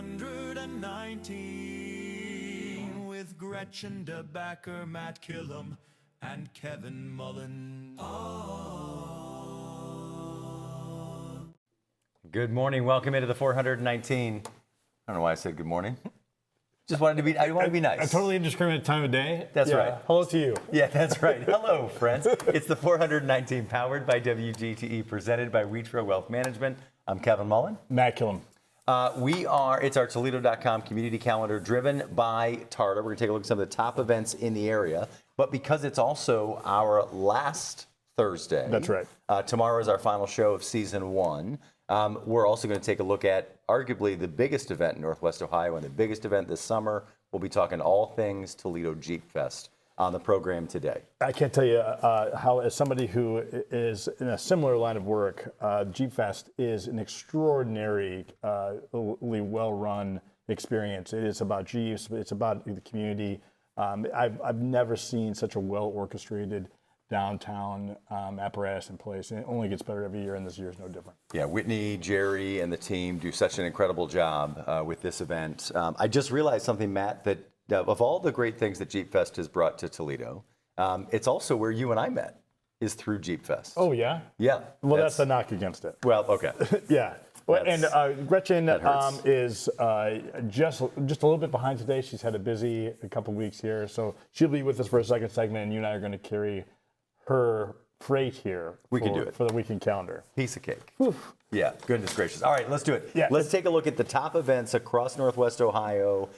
419 with Gretchen DeBacker, Matt Killam, and Kevin Mullen. Good morning. Welcome into the 419. I don't know why I said good morning. I wanted to be nice. A totally indiscriminate time of day. That's right. Hello to you. Yeah, that's right. Hello, friends. It's the 419 powered by WGTE, presented by Wheatro Wealth Management. I'm Kevin Mullen. Matt Killam. It's our Toledo.com community calendar driven by TARTA. We're going to take a look at some of the top events in the area. But because it's also our last Thursday. That's right. Tomorrow is our final show of season 1. We're also going to take a look at arguably the biggest event in Northwest Ohio and the biggest event this summer. We'll be talking all things Toledo Jeep Fest on the program today. I can't tell you how, as somebody who is in a similar line of work, Jeep Fest is an extraordinarily well-run experience. It is about Jeeps. It's about the community. I've never seen such a well-orchestrated downtown apparatus in place, and it only gets better every year, and this year is no different. Yeah, Whitney, Jerry, and the team do such an incredible job with this event. I just realized something, Matt, that of all the great things that Jeep Fest has brought to Toledo, it's also where you and I met, is through Jeep Fest. Oh, yeah? Yeah. Well, that's a knock against it. Well, okay. Yeah. Well, and Gretchen is just a little bit behind today. She's had a couple weeks here, so she'll be with us for a second segment, and you and I are going to carry her freight here can do it for the weekend calendar. Piece of cake. Oof. Yeah, goodness gracious. All right, let's do it. Yeah, let's take a look at the top events across Northwest Ohio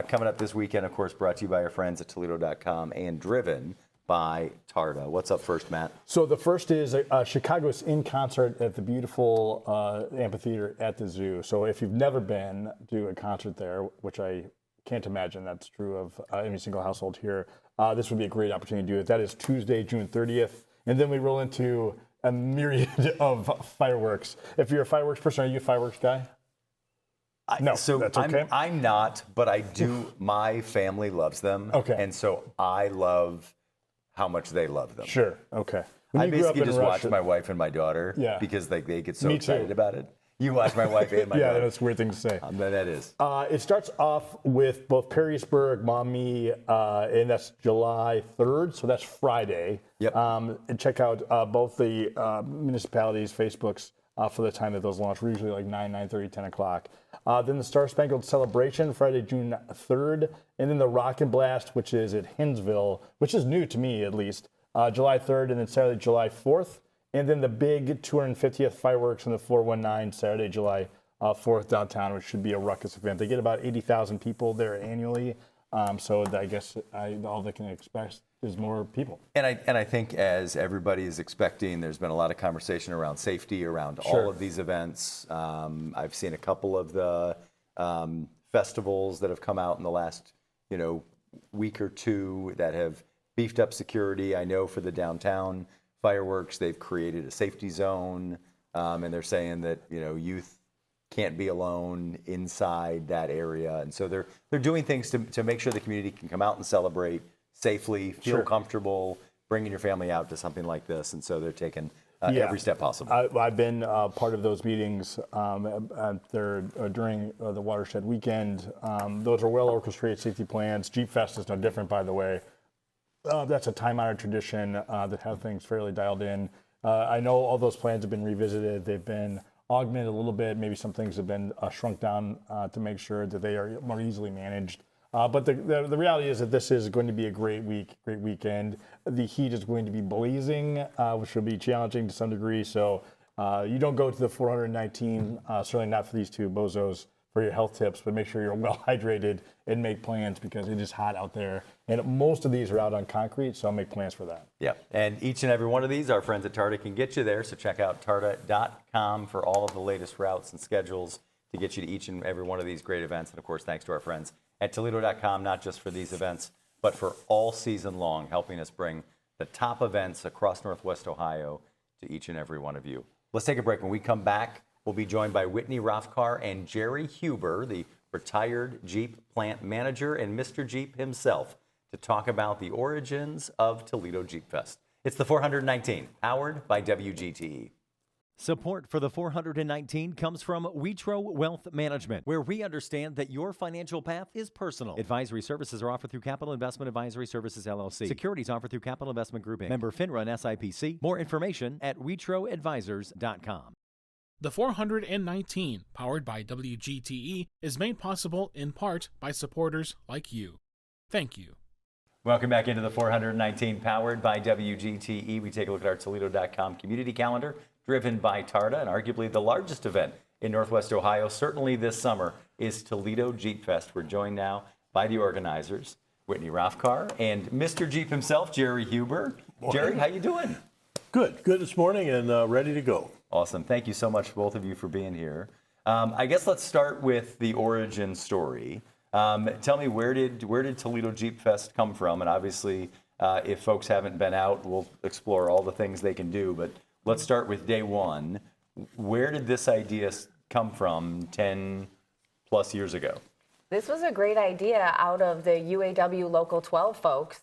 coming up this weekend, of course, brought to you by our friends at Toledo.com and driven by TARTA. What's up first, Matt? So the first is Chicago's in concert at the beautiful amphitheater at the zoo. So if you've never been to a concert there, which I can't imagine that's true of any single household here, this would be a great opportunity to do it. That is Tuesday, June 30th. And then we roll into a myriad of fireworks. If you're a fireworks person, are you a fireworks guy? No, so that's okay. I'm not, but I do. My family loves them. Okay. And so I love how much they love them. Sure. Okay. I basically just watch my wife and my daughter because they get so excited about it. You watch my wife and my daughter. Yeah, that's a weird thing to say. That is. It starts off with both Perrysburg, Maumee, and that's July 3rd, so that's Friday. Yep. And check out both the municipalities' Facebooks for the time that those launch. We're usually like 9:30, 10 o'clock. Then the Star Spangled Celebration, Friday, June 3rd. And then the Rock and Blast, which is at Hinsville, which is new to me at least, July 3rd, and then Saturday, July 4th. And then the big 250th fireworks in the 419, Saturday, July 4th downtown, which should be a ruckus event. They get about 80,000 people there annually. So I guess all they can expect is more people. And I think as everybody is expecting, there's been a lot of conversation around safety around all of these events. I've seen a couple of the festivals that have come out in the last week or two that have beefed up security. I know for the downtown fireworks, they've created a safety zone, and they're saying that youth can't be alone inside that area, and so they're doing things to make sure the community can come out and celebrate safely, feel comfortable, bringing your family out to something like this, and so they're taking every step possible. I've been part of those meetings during the watershed weekend. Those are well orchestrated safety plans. Jeep Fest is no different, by the way. That's a time-honored tradition that have things fairly dialed in. I know all those plans have been revisited. They've been augmented a little bit. Maybe some things have been shrunk down to make sure that they are more easily managed. But the reality is that this is going to be a great weekend. The heat is going to be blazing, which will be challenging to some degree. So you don't go to the 419, certainly not for these two bozos, for your health tips, but make sure you're well hydrated and make plans because it is hot out there. And most of these are out on concrete, so I'll make plans for that. Yeah, and each and every one of these, our friends at TARTA can get you there. So check out TARTA.com for all of the latest routes and schedules to get you to each and every one of these great events. And of course, thanks to our friends at Toledo.com, not just for these events, but for all season long, helping us bring the top events across Northwest Ohio to each and every one of you. Let's take a break. When we come back, we'll be joined by Whitney Rothkar and Jerry Huber, the retired Jeep plant manager and Mr. Jeep himself, to talk about the origins of Toledo Jeep Fest. It's the 419, powered by WGTE. Support for the 419 comes from Witro Wealth Management, where we understand that your financial path is personal. Advisory services are offered through Capital Investment Advisory Services, LLC. Securities offered through Capital Investment Group, Inc. Member FINRA and SIPC. More information at witroadvisors.com. The 419, powered by WGTE, is made possible in part by supporters like you. Thank you. Welcome back into the 419, powered by WGTE. We take a look at our Toledo.com community calendar, driven by TARTA, and arguably the largest event in Northwest Ohio, certainly this summer, is Toledo Jeep Fest. We're joined now by the organizers, Whitney Rothkar and Mr. Jeep himself, Jerry Huber. Jerry, how you doing? Good this morning and ready to go. Awesome. Thank you so much, both of you, for being here. I guess let's start with the origin story. Tell me, where did Toledo Jeep Fest come from? And obviously, if folks haven't been out, we'll explore all the things they can do. But let's start with day one. Where did this idea come from 10 plus years ago? This was a great idea out of the UAW Local 12 folks.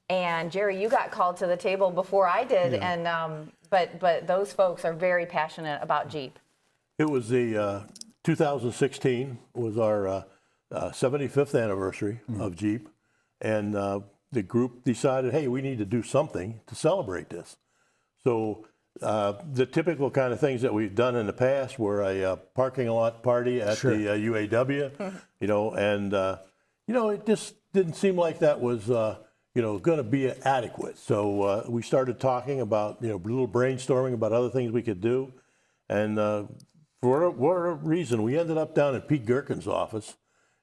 And Jerry, you got called to the table before I did. Yeah. And but those folks are very passionate about Jeep. It was the 2016 was our 75th anniversary of Jeep, and the group decided, hey, we need to do something to celebrate this. So the typical kind of things that we've done in the past were a parking lot party at the UAW, and it just didn't seem like that was going to be adequate. So we started talking about a little brainstorming about other things we could do, and for whatever reason we ended up down at Pete Gherkin's office.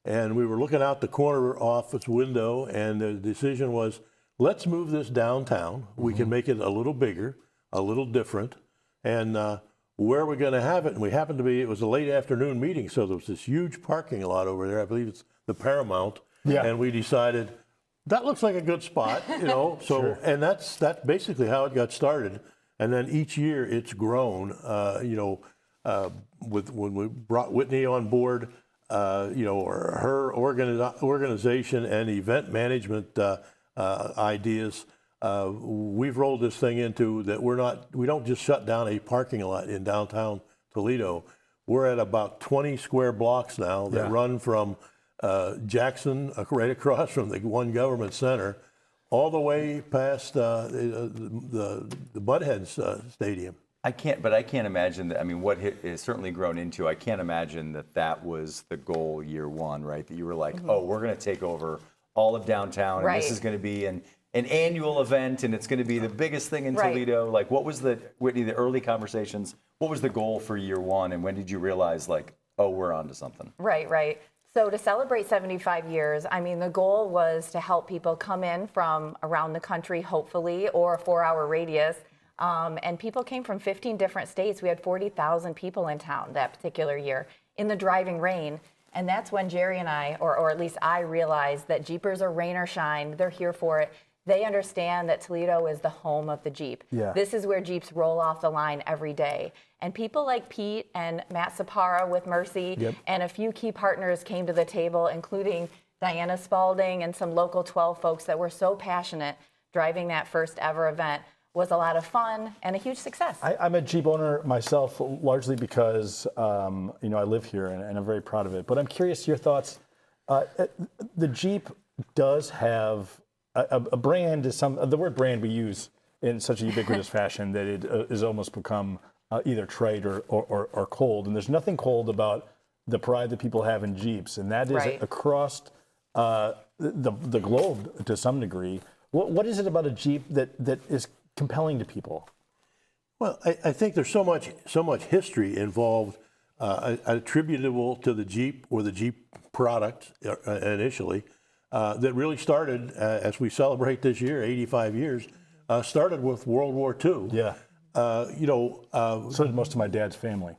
And we were looking out the corner office window, and the decision was, let's move this downtown. We can make it a little bigger, a little different. And where are we going to have it? And we happened to be, it was a late afternoon meeting, so there was this huge parking lot over there. I believe it's the Paramount. Yeah. And we decided, that looks like a good spot, So, sure. And that's basically how it got started. And then each year it's grown, when we brought Whitney on board, her organization and event management ideas, we've rolled this thing into that we don't just shut down a parking lot in downtown Toledo. We're at about 20 square blocks now that run from Jackson, right across from the One Government Center, all the way past the Buttheads Stadium. I can't imagine that. I mean, what has certainly grown into, I can't imagine that was the goal year one, right? That you were like, oh, we're going to take over all of downtown, and this is going to be an annual event, and it's going to be the biggest thing in Toledo. Like, what was Whitney, the early conversations, what was the goal for year one, and when did you realize, like, oh, we're onto something? Right. So to celebrate 75 years, I mean, the goal was to help people come in from around the country, hopefully, or a 4-hour radius. And people came from 15 different states. We had 40,000 people in town that particular year in the driving rain. And that's when Jerry and I, or at least I, realized that Jeepers are rain or shine. They're here for it. They understand that Toledo is the home of the Jeep. Yeah. This is where Jeeps roll off the line every day. And people like Pete and Matt Sapara with Mercy and a few key partners came to the table, including Diana Spalding and some local 12 folks that were so passionate driving that first ever event. Was a lot of fun and a huge success. I'm a Jeep owner myself, largely because I live here and I'm very proud of it. But I'm curious your thoughts. The Jeep does have a brand. The word brand we use in such a ubiquitous fashion that it has almost become either trite or cold. And there's nothing cold about the pride that people have in Jeeps, and that is across the globe to some degree. What is it about a Jeep that is compelling to people? Well, I think there's so much history involved, attributable to the Jeep or the Jeep product initially, that really started as we celebrate this year, 85 years, started with World War II. Yeah. So did most of my dad's family.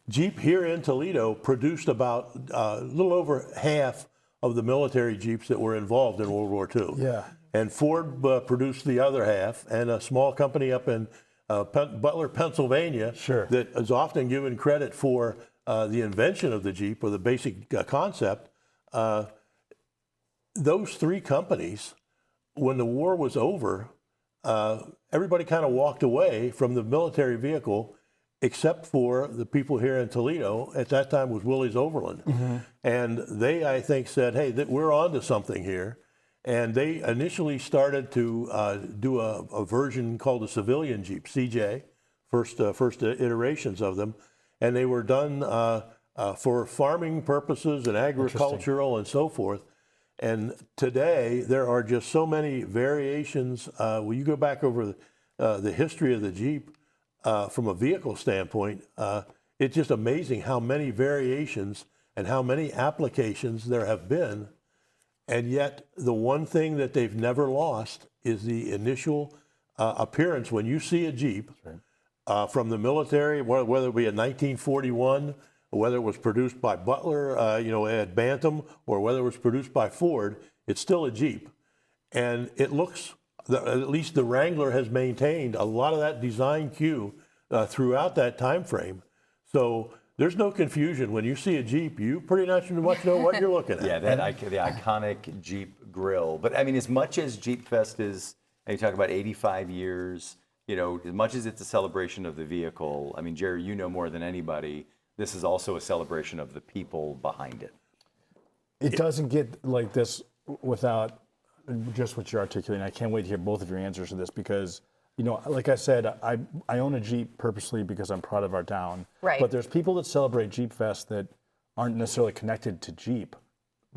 Jeep here in Toledo produced about a little over half of the military Jeeps that were involved in World War II. Yeah. And Ford produced the other half, and a small company up in Butler, Pennsylvania, that is often given credit for the invention of the Jeep or the basic concept. Those three companies, when the war was over, everybody kind of walked away from the military vehicle, except for the people here in Toledo. At that time was Willys Overland. And they, I think, said, hey, we're on to something here. And they initially started to do a version called the civilian Jeep, CJ, first iterations of them. And they were done for farming purposes and agricultural and so forth. And today, there are just so many variations. When you go back over the history of the Jeep from a vehicle standpoint, it's just amazing how many variations and how many applications there have been. And yet, the one thing that they've never lost is the initial appearance. When you see a Jeep from the military, whether it be a 1941, whether it was produced by Butler, at Bantam, or whether it was produced by Ford, it's still a Jeep. And it looks, at least the Wrangler has maintained a lot of that design cue throughout that time frame. So there's no confusion. When you see a Jeep, you pretty much know what you're looking at. Yeah, the iconic Jeep grill. But I mean, as much as Jeep Fest is, and you talk about 85 years, as much as it's a celebration of the vehicle, I mean, Jerry, you know more than anybody, this is also a celebration of the people behind it. It doesn't get like this without just what you're articulating. I can't wait to hear both of your answers to this because, like I said, I own a Jeep purposely because I'm proud of our town. Right. But there's people that celebrate Jeep Fest that aren't necessarily connected to Jeep.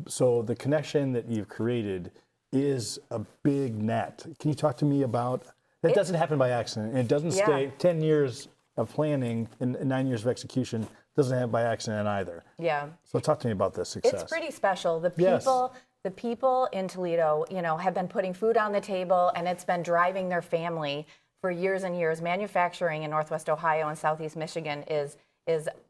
So the connection that you've created is a big net. Can you talk to me about, that doesn't happen by accident. And it doesn't stay 10 years of planning and 9 years of execution. Doesn't happen by accident either. Yeah. So talk to me about this success. It's pretty special. The people in Toledo, have been putting food on the table, and it's been driving their family for years and years. Manufacturing in Northwest Ohio and Southeast Michigan is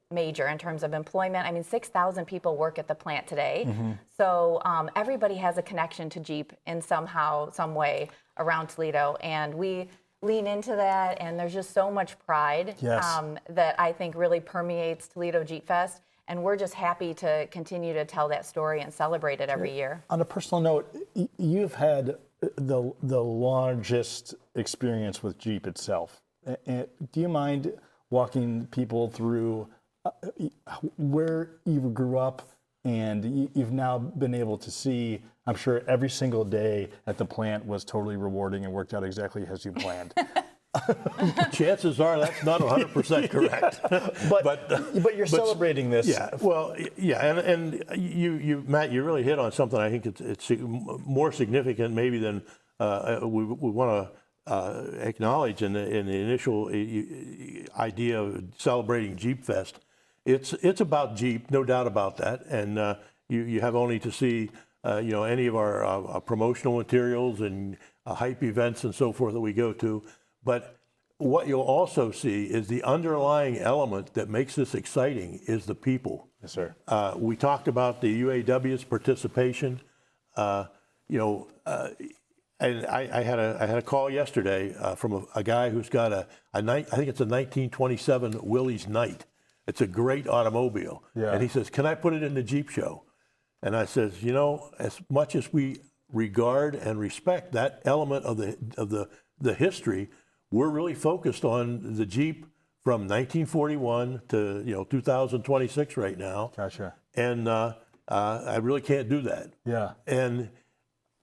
major in terms of employment. I mean, 6,000 people work at the plant today. So everybody has a connection to Jeep in some way around Toledo, and we lean into that, and there's just so much pride that I think really permeates Toledo Jeep Fest, and we're just happy to continue to tell that story and celebrate it every year. On a personal note, you've had the largest experience with Jeep itself. Do you mind walking people through where you grew up and you've now been able to see, I'm sure every single day at the plant was totally rewarding and worked out exactly as you planned. Chances are that's not 100% correct. But you're celebrating this. Yeah, well, yeah, and you Matt, you really hit on something I think it's more significant maybe than we want to acknowledge in the initial idea of celebrating Jeep Fest. It's about Jeep, no doubt about that, and you have only to see any of our promotional materials and hype events and so forth that we go to. But what you'll also see is the underlying element that makes this exciting is the people. Yes, sir. We talked about the UAW's participation. And I had a call yesterday from a guy who's got I think it's a 1927 Willys Knight. It's a great automobile. Yeah. And he says, can I put it in the Jeep show? And I says, as much as we regard and respect that element of the history, we're really focused on the Jeep from 1941 to 2026 right now. Gotcha. And I really can't do that. Yeah. And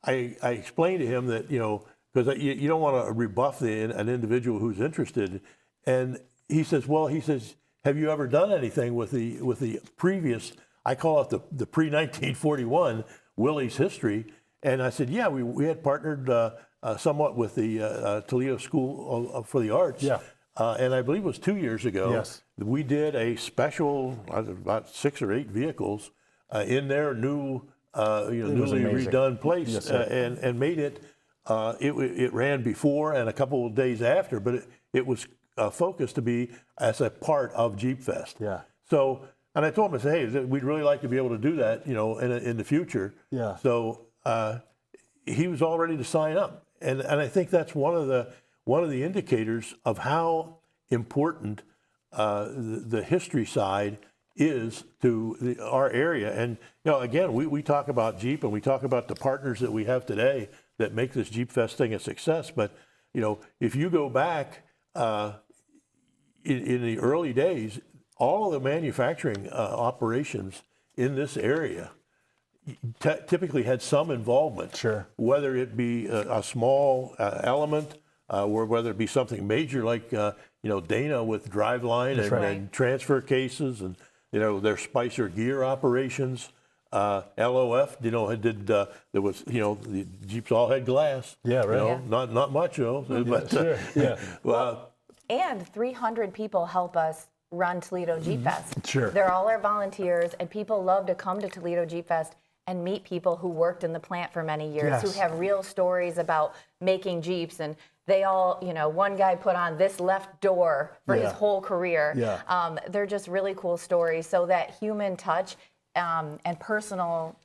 I explained to him that because you don't want to rebuff an individual who's interested. And he says, have you ever done anything with the previous? I call it the pre-1941 Willys history. And I said, yeah, we had partnered somewhat with the Toledo School for the Arts. Yeah. And I believe it was 2 years ago. Yes. We did a special, about 6 or 8 vehicles in their newly redone place. Yes, and made it. It ran before and a couple of days after, but it was focused to be as a part of Jeep Fest. Yeah. So, and I told him, I said, hey, we'd really like to be able to do that, in the future. Yeah. So he was all ready to sign up, and I think that's one of the indicators of how important the history side is to our area. And again, we talk about Jeep and we talk about the partners that we have today that make this Jeep Fest thing a success, but if you go back in the early days, all of the manufacturing operations in this area typically had some involvement. Sure. Whether it be a small element, or whether it be something major like Dana with driveline and transfer cases, and their Spicer gear operations. LOF, did there was the Jeeps all had glass. Yeah, right. Not much but Sure. Yeah. well, And 300 people help us run Toledo Jeep Fest. Sure. They're all our volunteers, and people love to come to Toledo Jeep Fest and meet people who worked in the plant for many years, who Yes. have real stories about making Jeeps. And they all, one guy put on this left door for his whole career. Yeah. They're just really cool stories. So that human touch and personal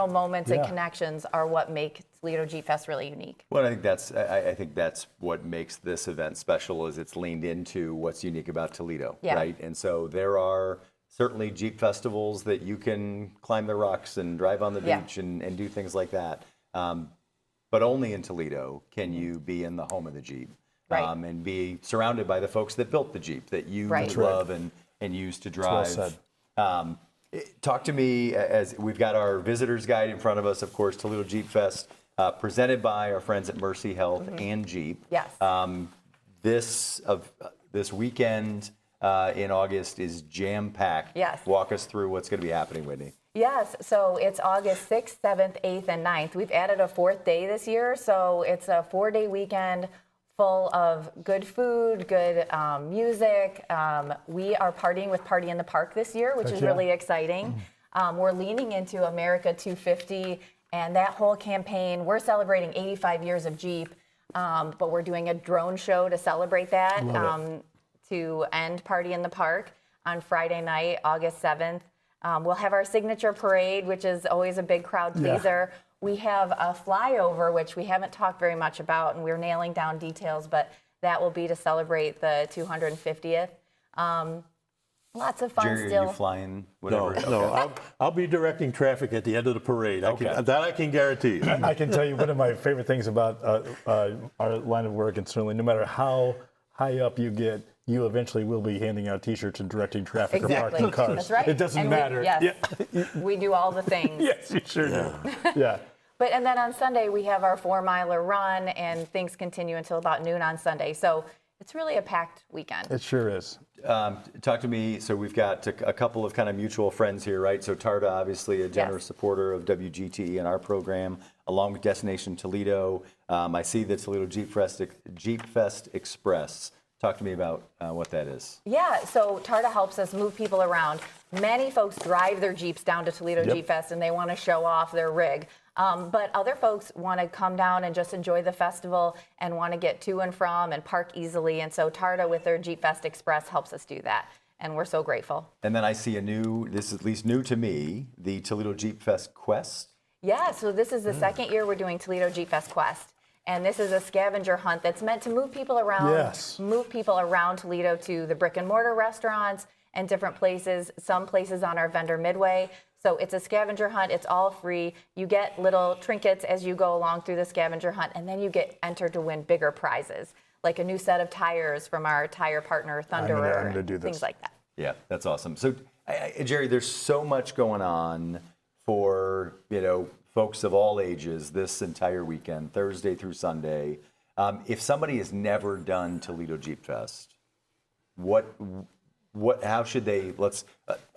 moments and connections are what make Toledo Jeep Fest really unique. Well, I think that's what makes this event special, is it's leaned into what's unique about Toledo, Yeah. right? And so there are certainly Jeep festivals that you can climb the rocks and drive on the Yeah. beach and do things like that. But only in Toledo can you be in the home of the Jeep, Right. and be surrounded by the folks that built the Jeep that you Right. love and use to drive. well said. Talk to me, as we've got our visitor's guide in front of us, of course, Toledo Jeep Fest, presented by our friends at Mercy Health and Jeep. Yes. This weekend in August is jam-packed. Yes. Walk us through what's going to be happening, Whitney. Yes, so it's August 6th, 7th, 8th, and 9th. We've added a 4th day this year, so it's a 4-day weekend full of good food, good music. We are partying with Party in the Park this year, which is really exciting. We're leaning into America 250, and that whole campaign, we're celebrating 85 years of Jeep, but we're doing a drone show to celebrate that, to end Party in the Park on Friday night, August 7th. We'll have our signature parade, which is always a big crowd pleaser. We have a flyover, which we haven't talked very much about, and we're nailing down details, but that will be to celebrate the 250th. Lots of fun Jerry, still. are you flying? no, Whatever? no. I'll be directing traffic at the end of the parade. That I can guarantee you. I can tell you one of my favorite things about our line of work, and certainly no matter how high up you get, you eventually will be handing out T-shirts and directing traffic or Exactly. parking cars. That's right. It doesn't And matter. We do all the things. Yes, you sure do. Yeah. And then on Sunday, we have our 4-miler run, and things continue until about noon on Sunday. So it's really a packed weekend. It sure is. Talk to me. So we've got a couple of kind of mutual friends here, right? So TARTA, obviously a generous supporter of WGTE and our program, along with Destination Toledo. I see the Toledo Jeep Fest Express. Talk to me about what that is. Yeah, so TARTA helps us move people around. Many folks drive their Jeeps down to Toledo Jeep Fest, and they want to show off their rig. But other folks want to come down and just enjoy the festival and want to get to and from and park easily. And so TARTA with their Jeep Fest Express helps us do that. And we're so grateful. And then I see this is at least new to me, the Toledo Jeep Fest Quest. Yeah, so this is the second year we're doing Toledo Jeep Fest Quest. And this is a scavenger hunt that's meant to move people around, Toledo to the brick and mortar restaurants and different places, some places on our vendor midway. So it's a scavenger hunt. It's all free. You get little trinkets as you go along through the scavenger hunt, and then you get entered to win bigger prizes, like a new set of tires from our tire partner, Thunderer, I'm gonna do and things this. like that. Yeah, that's awesome. So, Jerry, there's so much going on for folks of all ages this entire weekend, Thursday through Sunday. If somebody has never done Toledo Jeep Fest, how should they?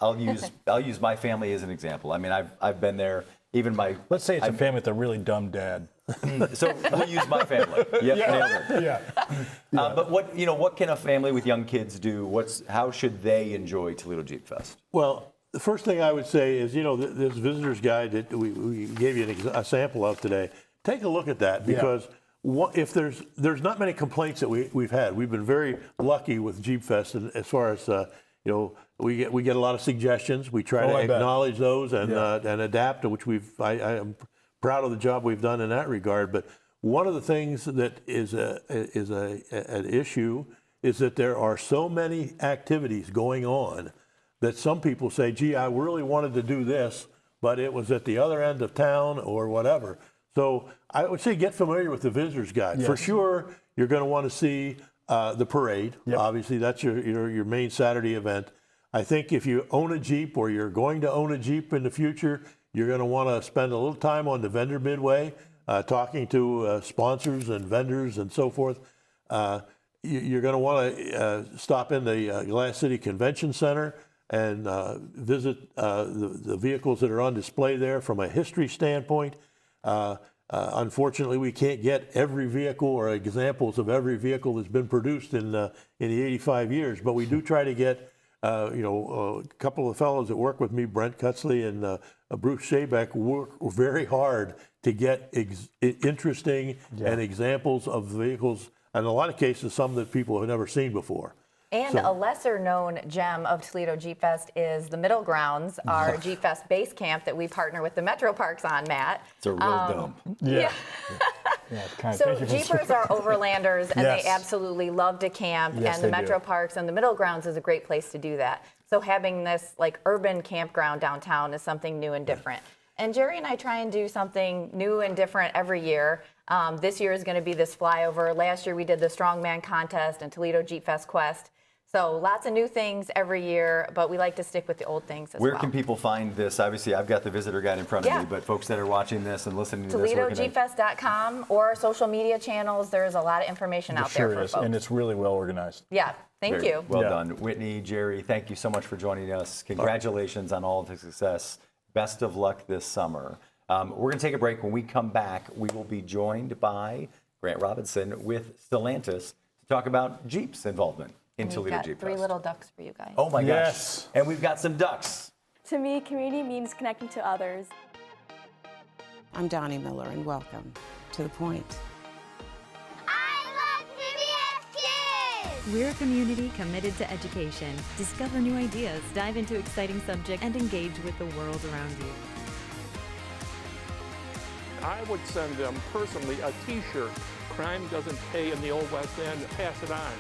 I'll use my family as an example. I mean, I've been there. Even Let's say it's a family with a really dumb dad. So we'll use my family. Yep, nailed it. Yeah. But what can a family with young kids do? How should they enjoy Toledo Jeep Fest? Well, the first thing I would say is, this visitor's guide that we gave you a sample of today, take a look at that, because if there's not many complaints that we've had. We've been very lucky with Jeep Fest, and as far as we get a lot of suggestions. We try to acknowledge those and adapt, which I am proud of the job we've done in that regard. But one of the things that is an issue is that there are so many activities going on that some people say, gee, I really wanted to do this, but it was at the other end of town or whatever. So I would say get familiar with the visitor's guide. For sure, you're going to want to see the parade. Obviously, that's your main Saturday event. I think if you own a Jeep or you're going to own a Jeep in the future, you're going to want to spend a little time on the vendor midway, talking to sponsors and vendors and so forth. You're going to want to stop in the Glass City Convention Center and visit the vehicles that are on display there from a history standpoint. Unfortunately, we can't get every vehicle or examples of every vehicle that's been produced in the 85 years, but we do try to get, a couple of fellows that work with me, Brent Cutzley and Bruce Shabeck, work very hard to get interesting and examples of vehicles, and in a lot of cases, some that people have never seen before. And a lesser-known gem of Toledo Jeep Fest is the Middle Grounds, our Jeep Fest base camp that we partner with the Metro Parks on, Matt. It's a real dump. Yeah. So thank you for Jeepers are overlanders, and they absolutely love to camp, and the Metro Parks and the Middle Grounds is a great place to do that. So having this like urban campground downtown is something new and different. And Jerry and I try and do something new and different every year. This year is going to be this flyover. Last year we did the Strongman Contest and Toledo Jeep Fest Quest. So lots of new things every year, but we like to stick with the old things as well. Where can people find this? Obviously, I've got the visitor guide in front of me, but folks that are watching this and listening to this, ToledoJeepFest.com or our social media channels. There's a lot of information out there for folks. And it's really well organized. Yeah, thank you. Well done. Whitney, Jerry, thank you so much for joining us. Congratulations on all of the success. Best of luck this summer. We're going to take a break. When we come back, we will be joined by Grant Robinson with Stellantis to talk about Jeep's involvement in Toledo Jeep Fest. 3 little ducks for you guys. Oh my gosh. And we've got some ducks. To me, community means connecting to others. I'm Donnie Miller, and welcome to The Point. I love PBS Kids! We're a community committed to education. Discover new ideas, dive into exciting subjects, and engage with the world around you. I would send them personally a t-shirt. Crime doesn't pay in the Old West End. Pass it on.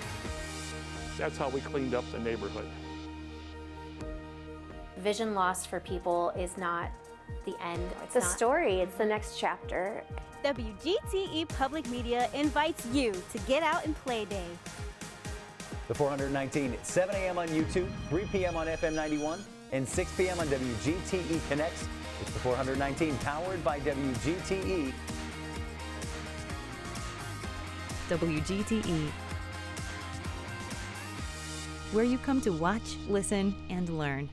That's how we cleaned up the neighborhood. Vision loss for people is not the end. It's a story. It's the next chapter. WGTE Public Media invites you to Get Out and Play Day. The 419 at 7 a.m. on YouTube, 3 p.m. on FM 91, and 6 p.m. on WGTE Connects. It's the 419 powered by WGTE. WGTE, where you come to watch, listen, and learn.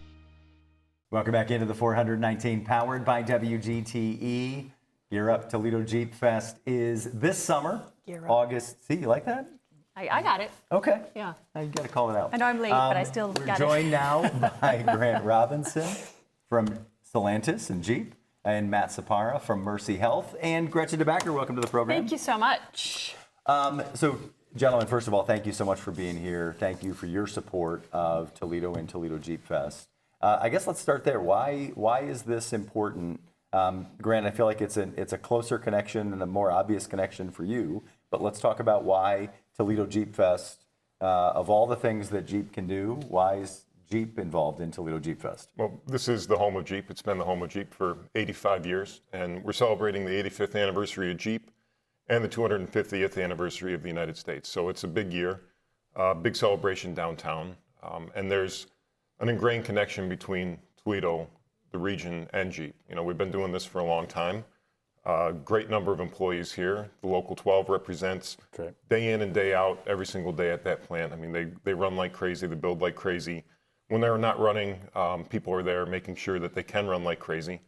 Welcome back into the 419 powered by WGTE. Gear Up Toledo Jeep Fest is this summer, August. See, you like that? I got it. Okay. Yeah. Now you got to call it out. I know I'm late, but I still got it. We're joined now by Grant Robinson from Stellantis and Jeep, and Matt Sapara from Mercy Health, and Gretchen DeBacker. Welcome to the program. Thank you so much. So, gentlemen, first of all, thank you so much for being here. Thank you for your support of Toledo and Toledo Jeep Fest. I guess let's start there. Why is this important? Grant, I feel like it's a closer connection and a more obvious connection for you. But let's talk about why Toledo Jeep Fest, of all the things that Jeep can do, why is Jeep involved in Toledo Jeep Fest? Well, this is the home of Jeep. It's been the home of Jeep for 85 years, and we're celebrating the 85th anniversary of Jeep and the 250th anniversary of the United States. So it's a big year, big celebration downtown, and there's an ingrained connection between Toledo, the region, and Jeep. You know, we've been doing this for a long time. Great number of employees here. The Local 12 represents day in and day out, every single day at that plant. I mean, they run like crazy, they build like crazy. When they're not running, people are there making sure that they can run like crazy.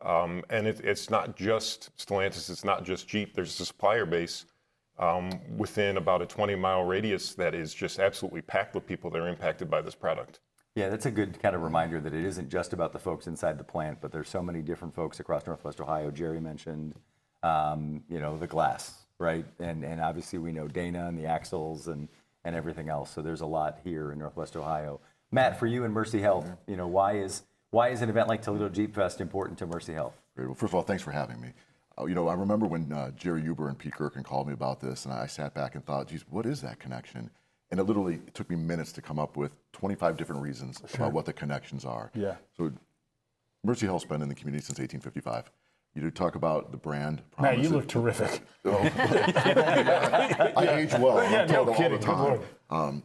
And it's not just Stellantis, it's not just Jeep. There's a supplier base within about a 20-mile radius that is just absolutely packed with people that are impacted by this product. Yeah, that's a good kind of reminder that it isn't just about the folks inside the plant, but there's so many different folks across Northwest Ohio. Jerry mentioned, the glass, right? And obviously we know Dana and the axles and everything else. So there's a lot here in Northwest Ohio. Matt, for you and Mercy Health, why is an event like Toledo Jeep Fest important to Mercy Health? Great. Well, first of all, thanks for having me. I remember when Jerry Huber and Pete Gerken called me about this, and I sat back and thought, geez, what is that connection? And it literally took me minutes to come up with 25 different reasons about what the connections are. Yeah. So Mercy Health's been in the community since 1855. You talk about the brand. Matt, you look terrific. I age well. I'm told all kidding. the time.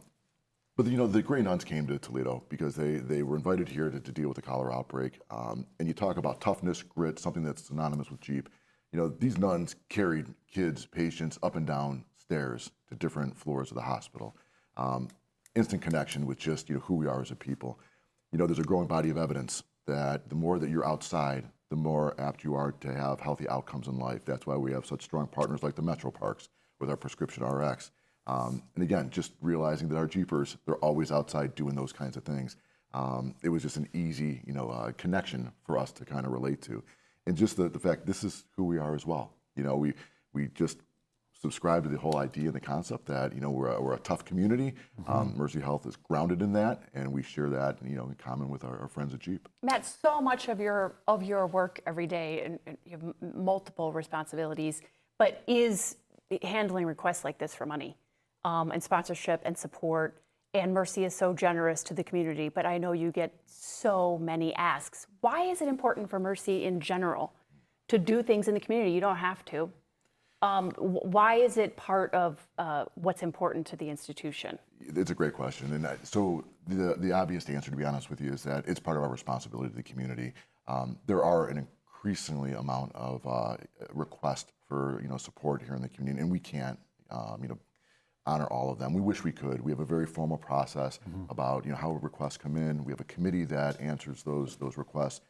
But the Grey Nuns came to Toledo because they were invited here to deal with the cholera outbreak. And you talk about toughness, grit, something that's synonymous with Jeep. These nuns carried kids, patients up and down stairs to different floors of the hospital. Instant connection with just who we are as a people. There's a growing body of evidence that the more that you're outside, the more apt you are to have healthy outcomes in life. That's why we have such strong partners like the Metro Parks with our prescription RX. And again, just realizing that our Jeepers, they're always outside doing those kinds of things. It was just an easy, connection for us to kind of relate to. And just the fact this is who we are as well. We just subscribe to the whole idea and the concept that, we're a tough community. Mercy Health is grounded in that, and we share that, in common with our friends at Jeep. Matt, so much of your work every day, and you have multiple responsibilities, but is handling requests like this for money. And sponsorship and support, and Mercy is so generous to the community, but I know you get so many asks. Why is it important for Mercy in general to do things in the community? You don't have to. Why is it part of what's important to the institution? It's a great question. And so the obvious answer, to be honest with you, is that it's part of our responsibility to the community. There are an increasingly amount of requests for support here in the community, and we can't honor all of them. We wish we could. We have a very formal process about how requests come in. We have a committee that answers those requests.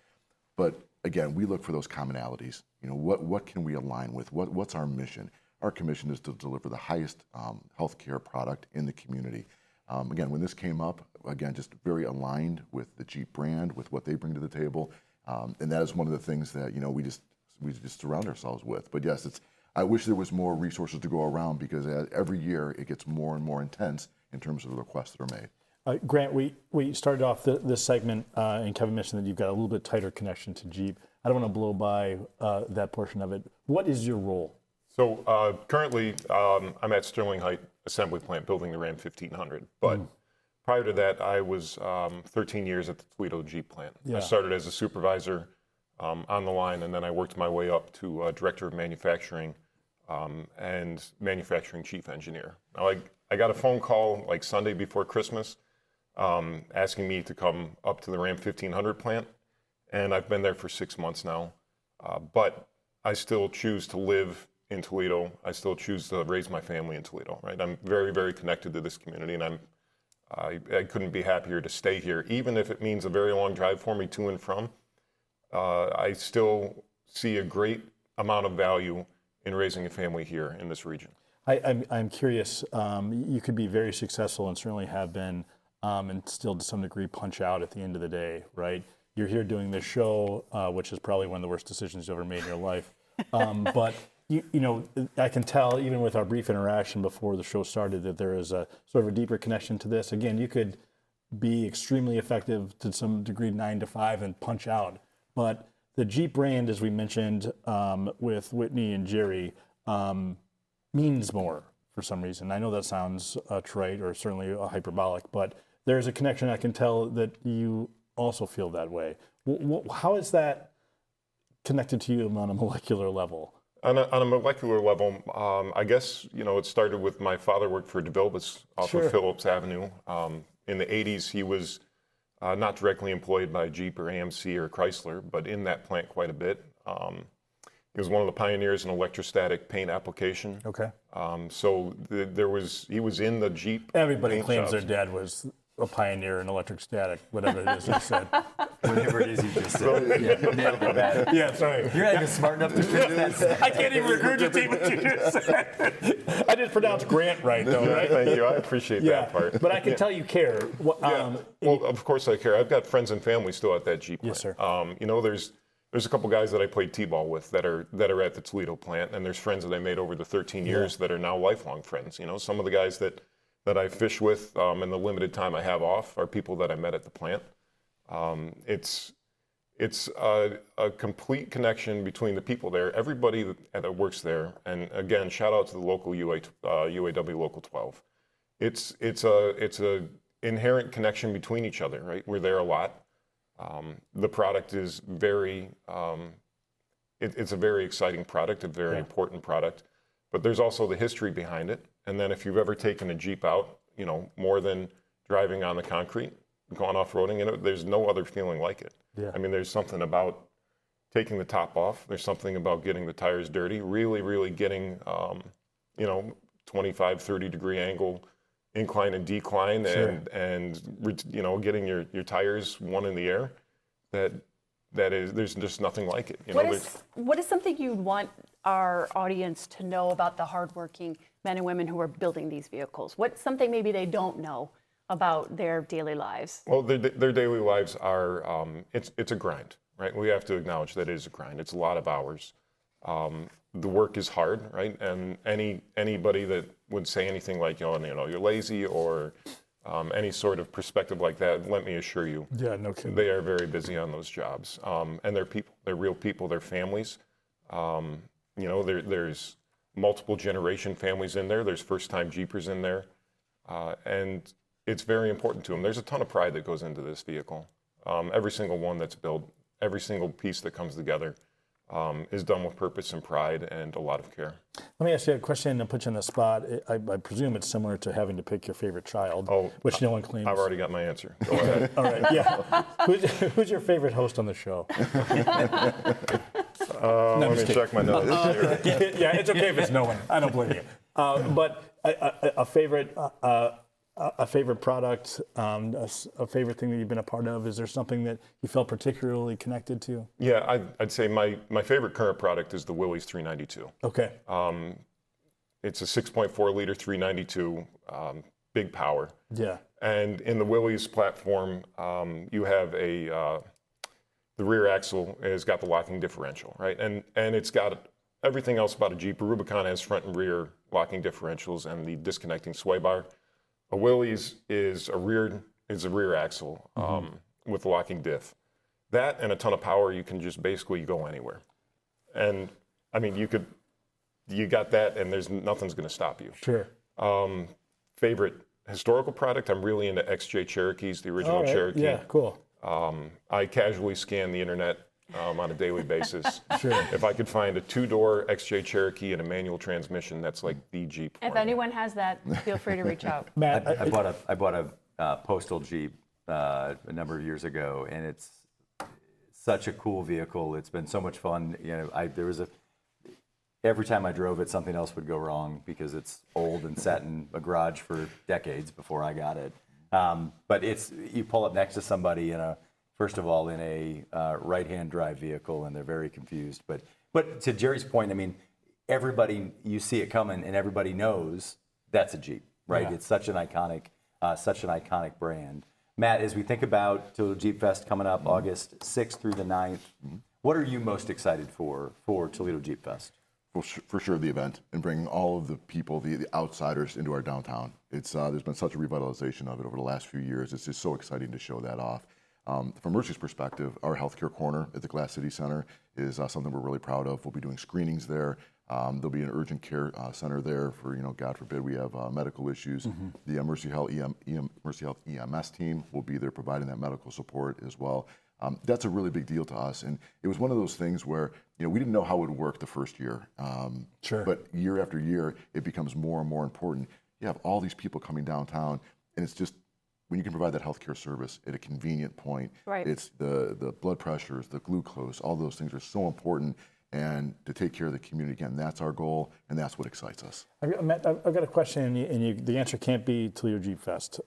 But again, we look for those commonalities. What can we align with? What's our mission? Our commission is to deliver the highest healthcare product in the community. Again, when this came up, again, just very aligned with the Jeep brand, with what they bring to the table, and that is one of the things that we just surround ourselves with. But yes, I wish there was more resources to go around because every year it gets more and more intense in terms of the requests that are made. Grant, we started off this segment, and Kevin mentioned that you've got a little bit tighter connection to Jeep. I don't want to blow by that portion of it. What is your role? So currently, I'm at Sterling Heights Assembly Plant building the Ram 1500. But prior to that, I was 13 years at the Toledo Jeep plant. Yeah. I started as a supervisor on the line, and then I worked my way up to Director of Manufacturing and Manufacturing Chief Engineer. Now, I got a phone call like Sunday before Christmas asking me to come up to the Ram 1500 plant, and I've been there for 6 months now. But I still choose to live in Toledo. I still choose to raise my family in Toledo, right? I'm very, very connected to this community, and I couldn't be happier to stay here, even if it means a very long drive for me to and from. I still see a great amount of value in raising a family here in this region. I'm curious, you could be very successful and certainly have been, and still to some degree punch out at the end of the day, right? You're here doing this show, which is probably one of the worst decisions you've ever made in your life. But I can tell even with our brief interaction before the show started that there is a sort of a deeper connection to this. Again, you could be extremely effective to some degree 9 to 5 and punch out. But the Jeep brand, as we mentioned with Whitney and Jerry, means more for some reason. I know that sounds trite or certainly hyperbolic, but there's a connection. I can tell that you also feel that way. How is that connected to you on a molecular level? On a molecular level, I guess, it started with my father worked for DeVilbiss off of Phillips Avenue. In the 80s, he was not directly employed by Jeep or AMC or Chrysler, but in that plant quite a bit. He was one of the pioneers in electrostatic paint application. Okay. So he was in the Jeep. Everybody claims shops. their dad was a pioneer in electrostatic, whatever it is you said. Whatever it is you just said. Yeah, nailed it, Matt. Yeah, sorry. You're not even smart enough to finish this. I can't even regurgitate what you just said. I just pronounced Grant right, though, right? Thank you. I appreciate that part. But I can tell you care. Well, of course I care. I've got friends and family still at that Jeep plant. Yes, sir. There's a couple guys that I played t-ball with that are at the Toledo plant, and there's friends that I made over the 13 years that are now lifelong friends. Some of the guys that I fish with in the limited time I have off are people that I met at the plant. It's a complete connection between the people there, everybody that works there, and again, shout out to the local UAW Local 12. It's a inherent connection between each other, right? We're there a lot. The product is very it's a very exciting product, a very important product. But there's also the history behind it. And then if you've ever taken a Jeep out, more than driving on the concrete, gone off-roading, there's no other feeling like it. Yeah. I mean, there's something about taking the top off. There's something about getting the tires dirty, really, really getting, 25, 30 degree angle, incline and decline, and getting your tires one in the air. There's just nothing like it. What is something you'd want our audience to know about the hardworking men and women who are building these vehicles? What's something maybe they don't know about their daily lives? Well, their daily lives are, it's a grind, right? We have to acknowledge that it is a grind. It's a lot of hours. The work is hard, right? And anybody that would say anything like, you're lazy or any sort of perspective like that, let me assure you, no kidding. They are very busy on those jobs. And they're people, they're real people, they're families. There's multiple generation families in there. There's first-time Jeepers in there. And it's very important to them. There's a ton of pride that goes into this vehicle. Every single one that's built, every single piece that comes together is done with purpose and pride and a lot of care. Let me ask you a question and put you on the spot. I presume it's similar to having to pick your favorite child, which no one claims. I've already got my answer. Go ahead. All right, yeah. Who's your favorite host on the show? Let me check my notes. Yeah, it's okay if it's no one. I don't blame you. But a favorite product, a favorite thing that you've been a part of? Is there something that you felt particularly connected to? Yeah, I'd say my favorite current product is the Willys 392. Okay. It's a 6.4 liter 392, big power. Yeah. And in the Willys platform, you have the rear axle has got the locking differential, right? And it's got everything else about a Jeep. A Rubicon has front and rear locking differentials and the disconnecting sway bar. A Willys is a rear axle with a locking diff. That and a ton of power, you can just basically go anywhere. And I mean, you got that, and nothing's going to stop you. Sure. Favorite historical product? I'm really into XJ Cherokees, the original Cherokee. Yeah, cool. I casually scan the internet on a daily basis. Sure. If I could find a two-door XJ Cherokee and a manual transmission, that's like the Jeep. If anyone has that, feel free to reach out. Matt, I bought a postal Jeep a number of years ago, and it's such a cool vehicle. It's been so much fun. Every time I drove it, something else would go wrong because it's old and sat in a garage for decades before I got it. But you pull up next to somebody first of all, in a right-hand drive vehicle, and they're very confused. But to Jerry's point, I mean, everybody, you see it coming, and everybody knows that's a Jeep, right? Yeah. It's such an iconic brand. Matt, as we think about Toledo Jeep Fest coming up August 6th through the 9th, what are you most excited for Toledo Jeep Fest? Well, for sure, the event and bringing all of the people, the outsiders, into our downtown. It's there's been such a revitalization of it over the last few years. It's just so exciting to show that off. From Mercy's perspective, our healthcare corner at the Glass City Center is something we're really proud of. We'll be doing screenings there. There'll be an urgent care center there for, God forbid, we have medical issues. The Mercy Health EMS team will be there providing that medical support as well. That's a really big deal to us. And it was one of those things where, we didn't know how it would work the first year. Sure. But year after year, it becomes more and more important. You have all these people coming downtown, and it's just, when you can provide that healthcare service at a convenient point, right. It's the blood pressures, the glucose, all those things are so important. And to take care of the community, again, that's our goal, and that's what excites us. Matt, I've got a question, and the answer can't be Toledo Jeep Fest,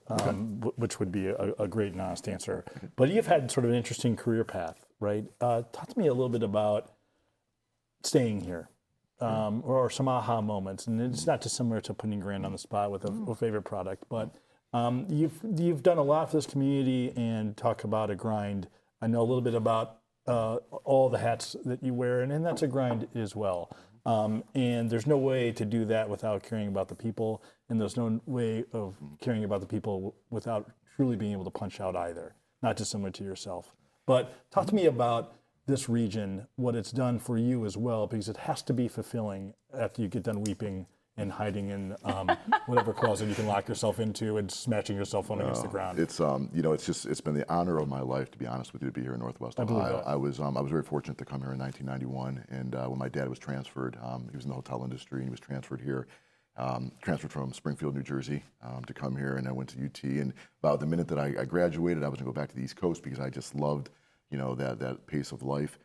which would be a great and honest answer. But you've had sort of an interesting career path, right? Talk to me a little bit about staying here, or some aha moments. And it's not dissimilar to putting Grant on the spot with a favorite product, but you've done a lot for this community and talk about a grind. I know a little bit about all the hats that you wear, and that's a grind as well. And there's no way to do that without caring about the people, and there's no way of caring about the people without truly being able to punch out either, not dissimilar to yourself. But talk to me about this region, what it's done for you as well, because it has to be fulfilling after you get done weeping and hiding in whatever closet you can lock yourself into and smashing your cell phone against the ground. It's it's been the honor of my life, to be honest with you, to be here in Northwest Ohio. I was very fortunate to come here in 1991, and when my dad was transferred, he was in the hotel industry, and he was transferred here. Transferred from Springfield, New Jersey, to come here, and I went to UT. And about the minute that I graduated, I was going to go back to the East Coast because I just loved, that pace of life.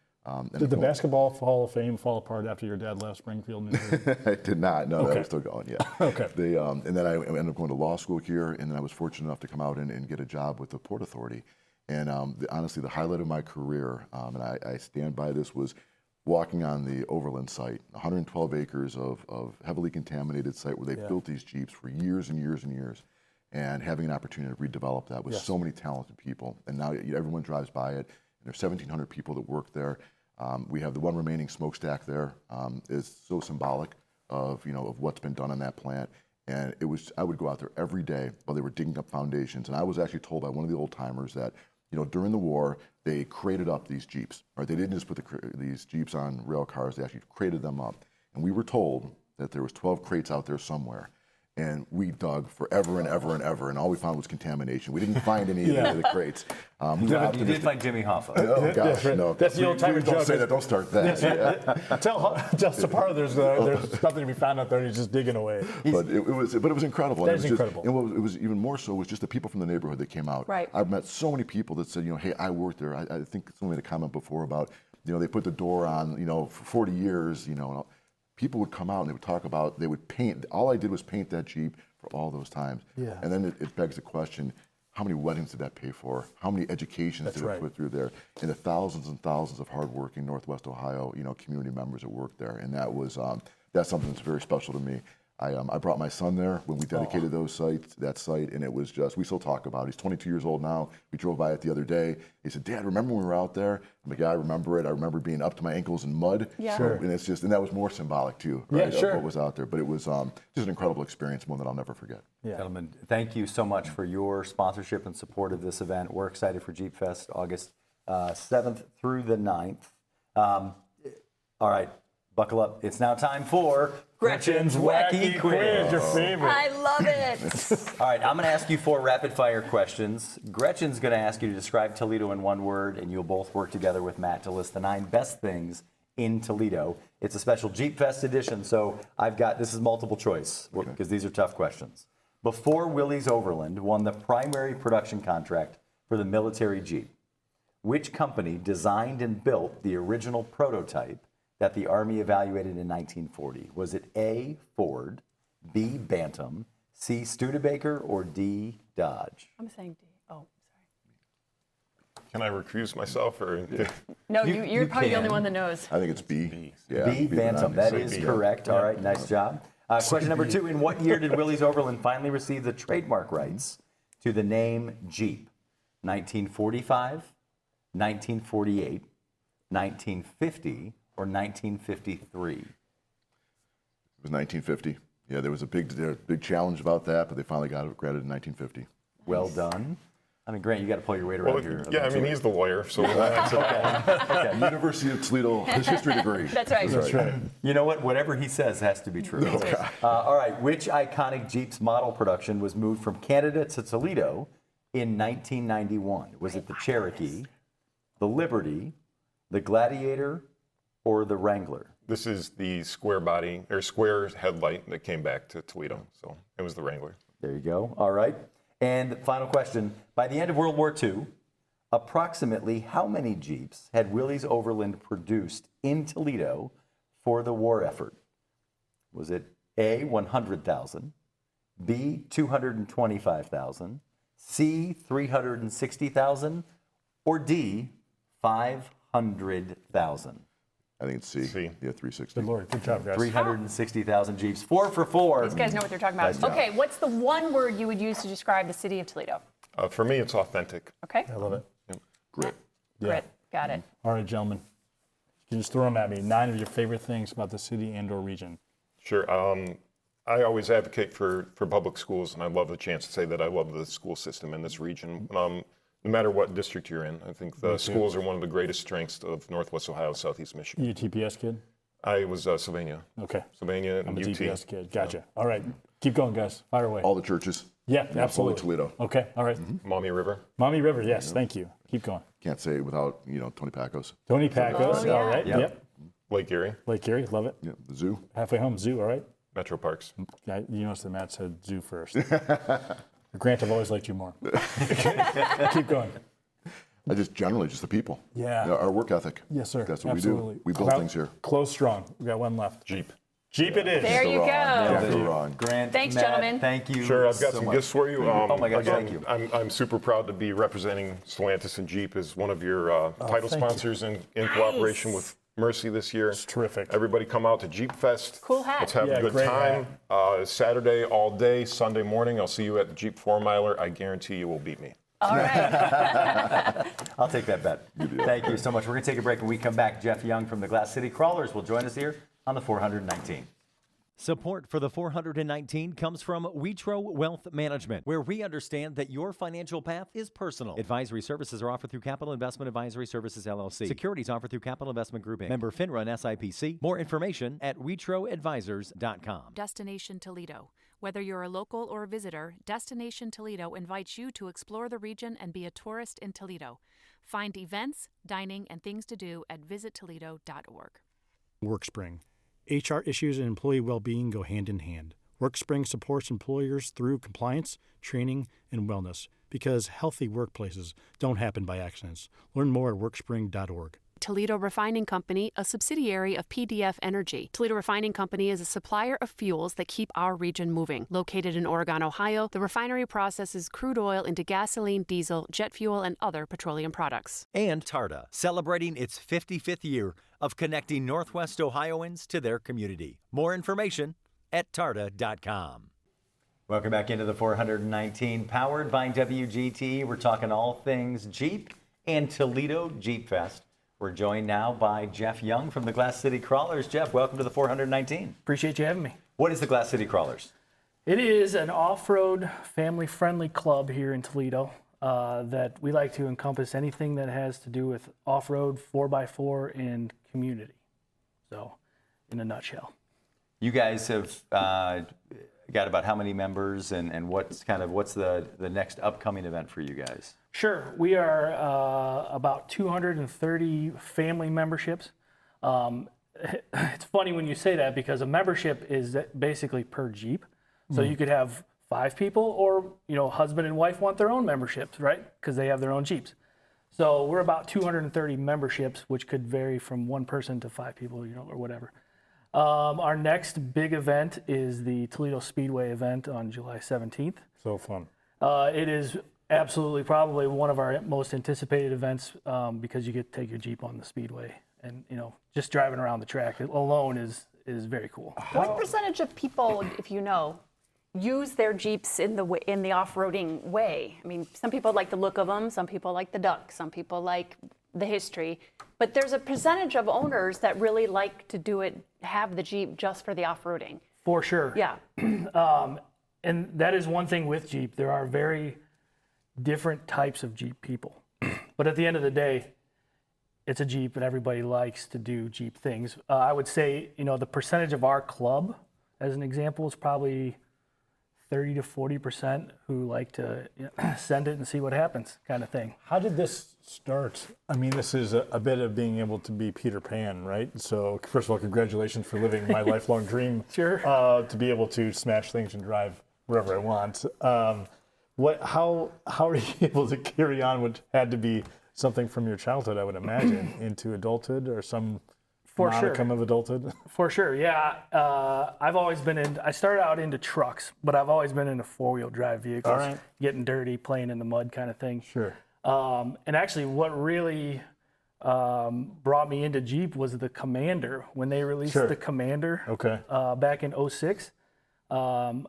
Did the Basketball Hall of Fame fall apart after your dad left Springfield, New Jersey? It did not. No, Okay. that was still going. Yeah. Okay. And then I ended up going to law school here, and then I was fortunate enough to come out and get a job with the Port Authority. And honestly, the highlight of my career, and I stand by this, was walking on the Overland site, 112 acres of heavily contaminated site where they built these Jeeps for years and years and years, and having an opportunity to redevelop that with so many talented people. And now everyone drives by it, and there's 1,700 people that work there. We have the one remaining smokestack there. It's so symbolic of what's been done on that plant. And I would go out there every day while they were digging up foundations. And I was actually told by one of the old timers that during the war, they crated up these Jeeps. Right? They didn't just put these Jeeps on rail cars, they actually crated them up. And we were told that there was 12 crates out there somewhere. And we dug forever and ever and ever, and all we found was contamination. We didn't find any of the crates. You did find Jimmy Hoffa. Oh, gosh, no. That's the old timer joke. Don't say that, don't start that. Tell Sapardo there's nothing to be found out there, and he's just digging away. But it was incredible. That is incredible. And what it was even more so was just the people from the neighborhood that came out. Right. I've met so many people that said, hey, I worked there. I think someone made a comment before about, they put the door on, for 40 years, and people would come out and they would talk about, they would paint. All I did was paint that Jeep for all those times. Yeah. And then it begs the question, how many weddings did that pay for? How many educations did it put through there? And the thousands and thousands of hardworking Northwest Ohio, community members that worked there. And that's something that's very special to me. I brought my son there when we dedicated that site, and it was just, we still talk about it. He's 22 years old now. We drove by it the other day. He said, Dad, remember when we were out there? I'm like, yeah, I remember it. I remember being up to my ankles in mud. Yeah. Sure. And and that was more symbolic too, right, Yeah, sure. of what was out there. But it was just an incredible experience, one that I'll never forget. Yeah. Gentlemen, thank you so much for your sponsorship and support of this event. We're excited for Jeep Fest, August 7th through the 9th. All right, buckle up. It's now time for Gretchen's Wacky Quiz. Your favorite. I love it. All right, I'm going to ask you 4 rapid-fire questions. Gretchen's going to ask you to describe Toledo in one word, and you'll both work together with Matt to list the 9 best things in Toledo. It's a special Jeep Fest edition, so this is multiple choice, because these are tough questions. Before Willys Overland won the primary production contract for the military Jeep, which company designed and built the original prototype that the Army evaluated in 1940? Was it A, Ford, B, Bantam, C, Studebaker, or D, Dodge? I'm saying D. Oh, sorry. Can I recuse myself, or? No, you're probably the only can. one that knows. I think it's B. Yeah, B, Bantam. That is B. correct. All right, nice job. Question number 2. In what year did Willys Overland finally receive the trademark rights to the name Jeep? 1945, 1948, 1950, or 1953? It was 1950. Yeah, there was a big challenge about that, but they finally got it granted in 1950. Well done. I mean, Grant, you got to pull your weight around here. Yeah, I mean, he's the lawyer, so that's Okay. University of Toledo, his history degree. That's right. That's right. You know what? Whatever he says has to be true. All right. Which iconic Jeep's model production was moved from Canada to Toledo in 1991? Was it the Cherokee, the Liberty, the Gladiator, or the Wrangler? This is the square body, or square headlight that came back to Toledo, so it was the Wrangler. There you go. All right. And final question. By the end of World War II, approximately how many Jeeps had Willys Overland produced in Toledo for the war effort? Was it A, 100,000, B, 225,000, C, 360,000, or D, 500,000? I think it's C. C. Yeah, 360. Good Lord, good job, guys. 360,000 Jeeps. 4 for 4. These guys know what they're talking about. Nice job. Okay, what's the one word you would use to describe the city of Toledo? For me, it's authentic. Okay. I love it. Grit. Grit. Got it. All right, gentlemen. You can just throw them at me. 9 of your favorite things about the city and/or region. Sure. I always advocate for public schools, and I love the chance to say that I love the school system in this region. No matter what district you're in, I think the schools are one of the greatest strengths of Northwest Ohio, Southeast Michigan. You a TPS kid? I was Sylvania. Okay. Sylvania I'm and a UT. DPS kid. Gotcha. All right. Keep going, guys. Fire away. All the churches. Yeah, Fully absolutely. Toledo. Okay. All right. Maumee River. Maumee River. Yes. Thank you. Keep going. Can't say it without, Tony Pacos. Tony Pacos. All right. Yep. Lake Erie. Lake Erie. Love it. Yeah, the zoo. Halfway home. Zoo. All right. Metro Parks. Yeah, you notice that Matt said zoo first. Grant, I've always liked you more. Keep going. I just generally just the people. Yeah. Our work ethic. Yes, sir. That's what Absolutely. we do. We build things here. Close strong. We got one left. Jeep. Jeep it is. There you go. Can't go wrong. Grant, Thanks, Matt, gentlemen. Thank you. Sure, I've got so some much. gifts for you. Oh my gosh, again, thank you. I'm super proud to be representing Stellantis and Jeep as one of your title thank you. sponsors in cooperation with Mercy this year. It's terrific. Everybody come out to Jeep Fest. Cool hat. Let's have Yeah, a good great time. Saturday all day, Sunday morning. I'll see you at the Jeep 4-miler. I guarantee you will beat me. All right. I'll take that bet. Thank you so much. We're going to take a break. When we come back, Jeff Young from the Glass City Crawlers will join us here on the 419. Support for the 419 comes from Witro Wealth Management, where we understand that your financial path is personal. Advisory services are offered through Capital Investment Advisory Services, LLC. Securities offered through Capital Investment Group, Inc. Member FINRA and SIPC. More information at witroadvisors.com. Destination Toledo. Whether you're a local or a visitor, Destination Toledo invites you to explore the region and be a tourist in Toledo. Find events, dining, and things to do at visittoledo.org. WorkSpring. HR issues and employee well-being go hand in hand. WorkSpring supports employers through compliance, training, and wellness because healthy workplaces don't happen by accidents. Learn more at workspring.org. Toledo Refining Company, a subsidiary of PDF Energy. Toledo Refining Company is a supplier of fuels that keep our region moving. Located in Oregon, Ohio, the refinery processes crude oil into gasoline, diesel, jet fuel, and other petroleum products. And TARTA, celebrating its 55th year of connecting Northwest Ohioans to their community. More information at tarta.com. Welcome back into the 419, powered by WGT. We're talking all things Jeep and Toledo Jeep Fest. We're joined now by Jeff Young from the Glass City Crawlers. Jeff, welcome to the 419. Appreciate you having me. What is the Glass City Crawlers? It is an off-road, family-friendly club here in Toledo that we like to encompass anything that has to do with off-road, 4x4, and community. So, in a nutshell. You guys have got about how many members, and what's the next upcoming event for you guys? Sure. We are about 230 family memberships. It's funny when you say that because a membership is basically per Jeep. So you could have 5 people or, husband and wife want their own memberships, right? Because they have their own Jeeps. So we're about 230 memberships, which could vary from 1 person to 5 people, or whatever. Our next big event is the Toledo Speedway event on July 17th. So fun. It is absolutely probably one of our most anticipated events because you get to take your Jeep on the Speedway. And, just driving around the track alone is very cool. What percentage of people, if you know, use their Jeeps in the off-roading way? I mean, some people like the look of them, some people like the duck, some people like the history, but there's a percentage of owners that really like to have the Jeep just for the off-roading. For sure. Yeah. And that is one thing with Jeep. There are very different types of Jeep people. But at the end of the day, it's a Jeep and everybody likes to do Jeep things. I would say, the percentage of our club, as an example, is probably 30 to 40% who like to send it and see what happens kind of thing. How did this start? I mean, this is a bit of being able to be Peter Pan, right? So first of all, congratulations for living my lifelong dream. Sure. To be able to smash things and drive wherever I want. How are you able to carry on what had to be something from your childhood, I would imagine, into adulthood or some modicum of adulthood? For sure, yeah. I've always been I started out into trucks, but I've always been into 4-wheel drive vehicles. All right. Getting dirty, playing in the mud kind of thing. Sure. And actually what really brought me into Jeep was the Commander. When they released the Commander back in 2006, I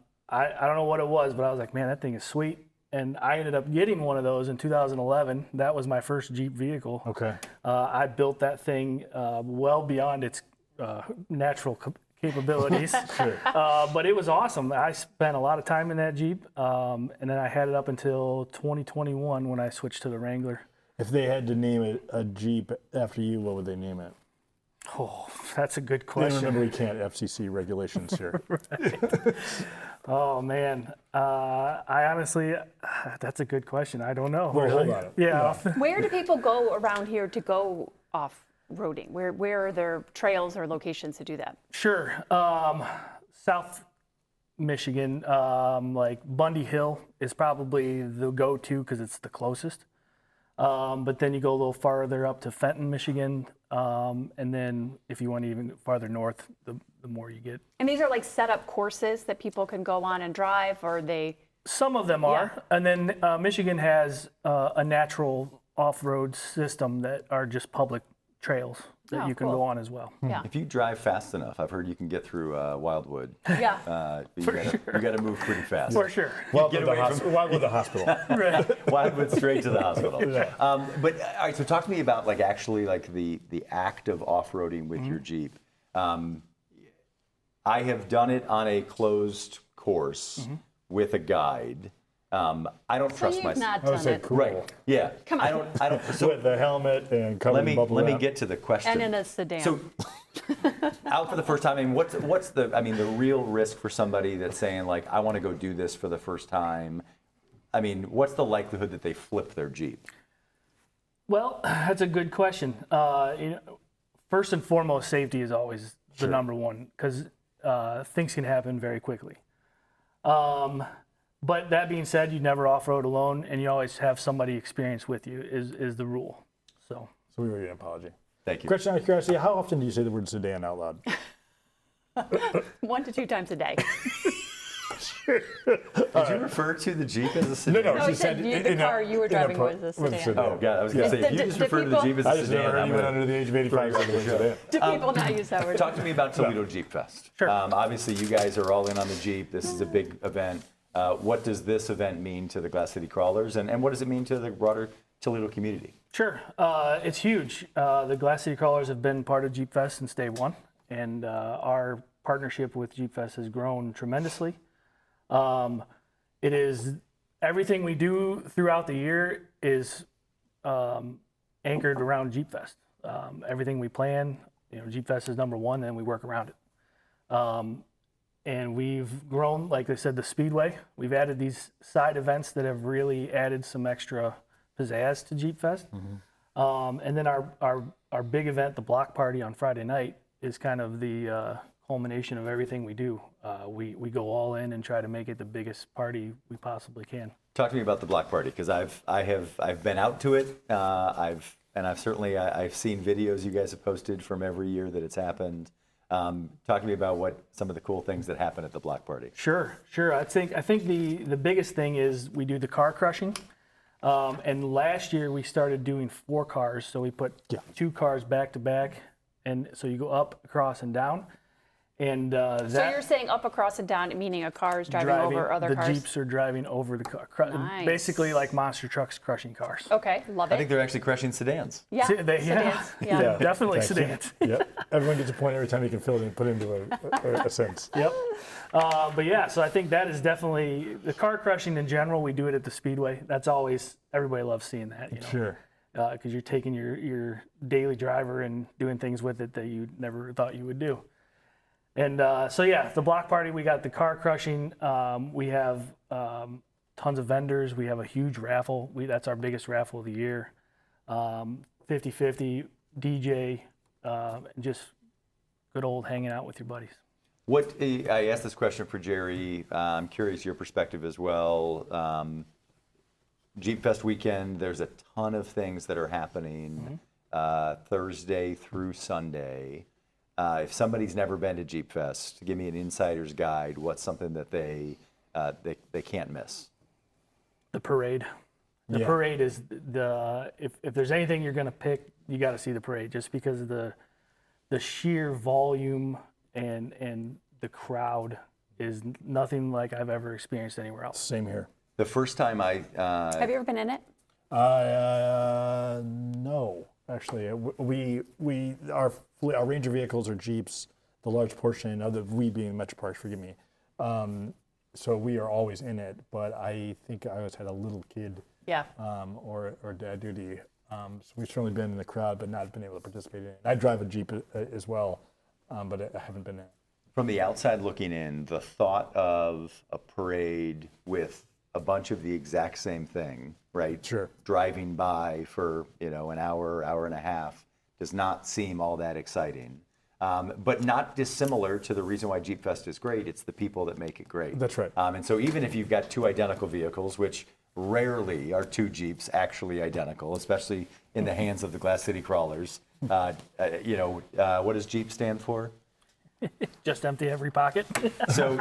don't know what it was, but I was like, man, that thing is sweet. And I ended up getting one of those in 2011. That was my first Jeep vehicle. Okay. I built that thing well beyond its natural capabilities. Sure. But it was awesome. I spent a lot of time in that Jeep, and then I had it up until 2021 when I switched to the Wrangler. If they had to name it a Jeep after you, what would they name it? Oh, that's a good And question. remember, we can't FCC regulations here. Oh man, I honestly, that's a good question. I don't know. Well, hold really. on. Yeah. Where do people go around here to go off-roading? Where are there trails or locations to do that? Sure. South Michigan, like Bundy Hill is probably the go-to because it's the closest. But then you go a little farther up to Fenton, Michigan, and then if you want even farther north, the more you get. And these are like set up courses that people can go on and drive, or they? Some of them are. Yeah. And then Michigan has a natural off-road system that are just public trails that you can go on as well. Yeah. If you drive fast enough, I've heard you can get through Wildwood. Yeah. You got to move pretty fast. For sure. Wildwood, the hospital. Right. Wildwood straight to the hospital. Yeah. But all right, so talk to me about like actually like the act of off-roading with your Jeep. I have done it on a closed course with a guide. I don't trust you've myself. not done it. Cool. Right. Yeah. Come on. I don't. So With the helmet and covered in bubble let me wrap. get to the question. And in a sedan. So out for the first time. I mean, what's the real risk for somebody that's saying like I want to go do this for the first time? I mean, what's the likelihood that they flip their Jeep? Well, that's a good question. First and foremost, safety is always the number one because things can happen very quickly. But that being said, you never off-road alone, and you always have somebody experienced with you is the rule. So we owe you an apology. Thank you. Question out of curiosity, how often do you say the word sedan out loud? 1 to 2 times a day. Did you refer to the Jeep as a sedan? No, No, she he said the car you were driving was a sedan. Oh, God, I was going to say, if you just refer to the Jeep as I a just never sedan, heard I'm anyone gonna- under the age of 85 say the word sedan. Do people not use that word? Talk to me about Toledo Jeep Fest. Sure. Obviously, you guys are all in on the Jeep. This is a big event. What does this event mean to the Glass City Crawlers, and what does it mean to the broader Toledo community? sure, it's huge. The Glass City Crawlers have been part of Jeep Fest since day one, and our partnership with Jeep Fest has grown tremendously. It is everything we do throughout the year is anchored around Jeep Fest. Everything we plan, Jeep Fest is number one, and we work around it. And we've grown, like I said, the Speedway. We've added these side events that have really added some extra pizzazz to Jeep Fest. And then our big event, the block party on Friday night, is kind of the culmination of everything we do. We go all in and try to make it the biggest party we possibly can. Talk to me about the block party, because I've been out to it. I've seen videos you guys have posted from every year that it's happened. Talk to me about what some of the cool things that happen at the block party. Sure. I think the biggest thing is we do the car crushing. And last year we started doing 4 cars, so we put 2 cars back to back, and so you go up, across, and down. And So you're saying up, across, and down, meaning a car is driving over other cars? The Jeeps are driving over the car. Nice. Basically like monster trucks crushing cars. Okay, love it. I think they're actually crushing sedans. Yeah, sedans. Yeah. Definitely Thank you. sedans. Yep. Everyone gets a point every time you can fill it and put it into a sense. Yep. But yeah, so I think that is definitely the car crushing in general. We do it at the Speedway. That's always, everybody loves seeing that. Sure. Because you're taking your daily driver and doing things with it that you never thought you would do. And so yeah, the block party, we got the car crushing. We have tons of vendors. We have a huge raffle. That's our biggest raffle of the year. 50-50 DJ, and just good old hanging out with your buddies. I asked this question for Jerry. I'm curious your perspective as well. Jeep Fest weekend, there's a ton of things that are happening Thursday through Sunday. If somebody's never been to Jeep Fest, give me an insider's guide. What's something that they can't miss? The parade. The parade is if there's anything you're going to pick, you got to see the parade, just because of the sheer volume and the crowd is nothing like I've ever experienced anywhere else. Same here. The first time Have you ever been in it? No, actually, our range of vehicles are Jeeps, the large portion of the we being Metro Parks, forgive me. So we are always in it, but I think I always had a little kid. Yeah. Or dad duty. So we've certainly been in the crowd, but not been able to participate in it. I drive a Jeep as well, but I haven't been in it. From the outside looking in, the thought of a parade with a bunch of the exact same thing, right? Sure. Driving by for, an hour, hour and a half does not seem all that exciting. But not dissimilar to the reason why Jeep Fest is great. It's the people that make it great. That's right. And so even if you've got two identical vehicles, which rarely are two Jeeps actually identical, especially in the hands of the Glass City Crawlers, what does Jeep stand for? Just empty every pocket. So,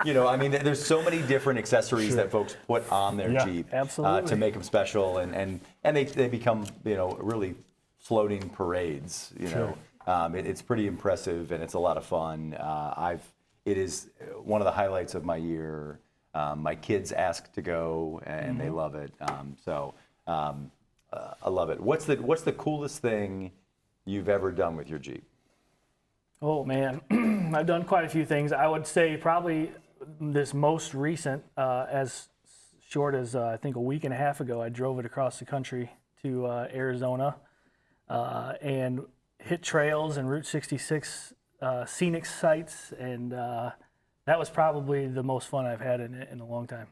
there's so many different accessories that folks put on their Jeep to make them special, and they become, really floating parades. It's pretty impressive, and it's a lot of fun. It is one of the highlights of my year. My kids ask to go, and they love it. I love it. What's the coolest thing you've ever done with your Jeep? Oh man, I've done quite a few things. I would say probably this most recent, as short as I think a week and a half ago, I drove it across the country to Arizona and hit trails and Route 66 scenic sites, and that was probably the most fun I've had in a long time.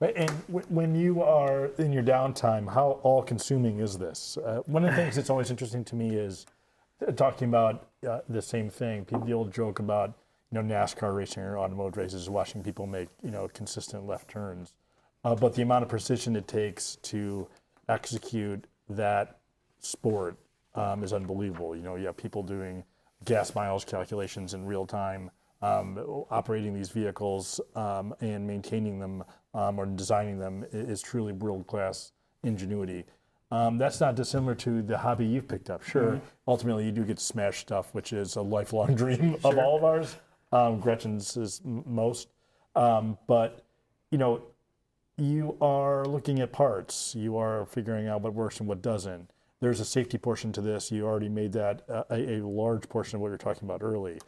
Right, and when you are in your downtime, how all-consuming is this? One of the things that's always interesting to me is talking about the same thing. The old joke about NASCAR racing or automotive races, watching people make consistent left turns, but the amount of precision it takes to execute that sport is unbelievable. You have people doing gas miles calculations in real time, operating these vehicles and maintaining them or designing them is truly world-class ingenuity. That's not dissimilar to the hobby you've picked up. Sure, ultimately you do get to smash stuff, which is a lifelong dream of all of ours. Gretchen's is most. But, you are looking at parts. You are figuring out what works and what doesn't. There's a safety portion to this. You already made that a large portion of what you're talking about earlier